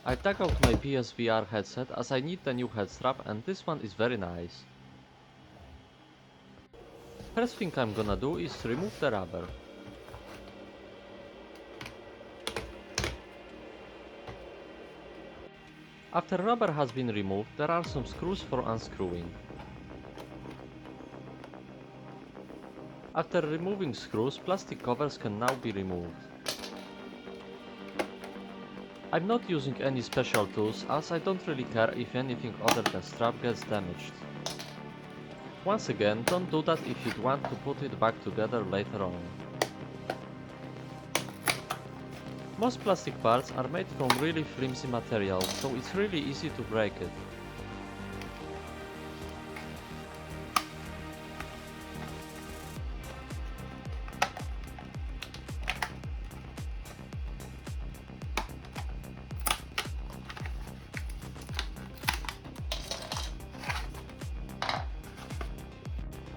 I've dug out my PSVR headset as I need the new head strap and this one is very nice. First thing I'm gonna do is remove the rubber. After rubber has been removed, there are some screws for unscrewing. After removing screws, plastic covers can now be removed. I'm not using any special tools as I don't really care if anything other than strap gets damaged. Once again, don't do that if you'd want to put it back together later on. Most plastic parts are made from really flimsy material, so it's really easy to break it.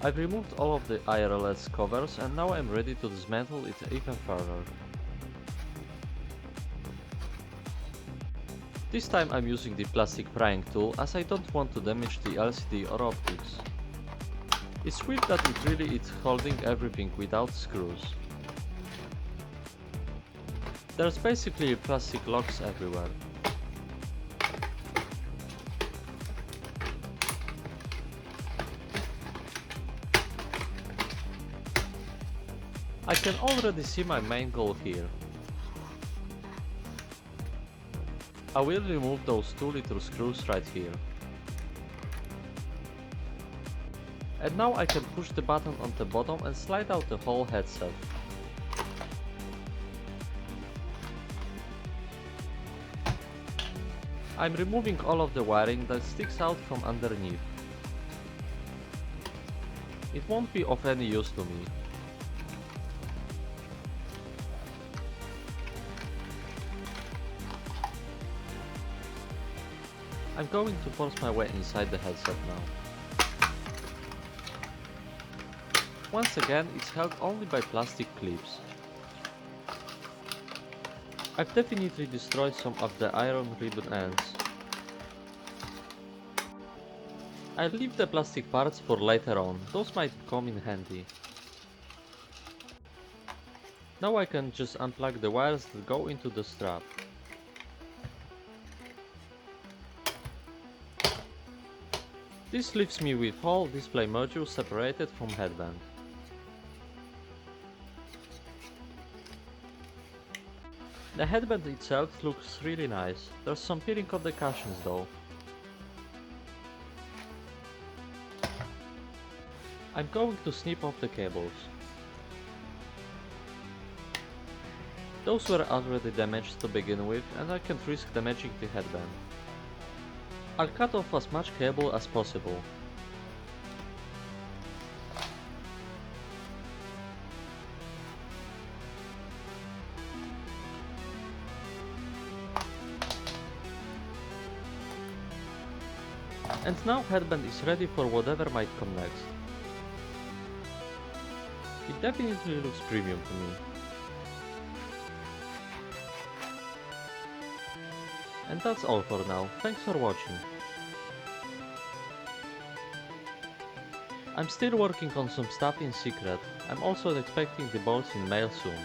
I've removed all of the IRLS covers and now I'm ready to dismantle it even further. This time I'm using the plastic prying tool as I don't want to damage the LCD or optics. It's weird that it really is holding everything without screws. There's basically plastic locks everywhere. I can already see my main goal here. I will remove those 2-liter screws right here. And now I can push the button on the bottom and slide out the whole headset. I'm removing all of the wiring that sticks out from underneath. It won't be of any use to me. I'm going to force my way inside the headset now. Once again, it's held only by plastic clips. I've definitely destroyed some of the iron ribbon ends. I'll leave the plastic parts for later on, those might come in handy. Now I can just unplug the wires that go into the strap. This leaves me with whole display module separated from headband. The headband itself looks really nice, there's some peeling of the cushions though. I'm going to snip off the cables. Those were already damaged to begin with and I can't risk damaging the headband. I'll cut off as much cable as possible. And now headband is ready for whatever might come next. It definitely looks premium to me. And that's all for now, thanks for watching. I'm still working on some stuff in secret, I'm also expecting the bolts in mail soon.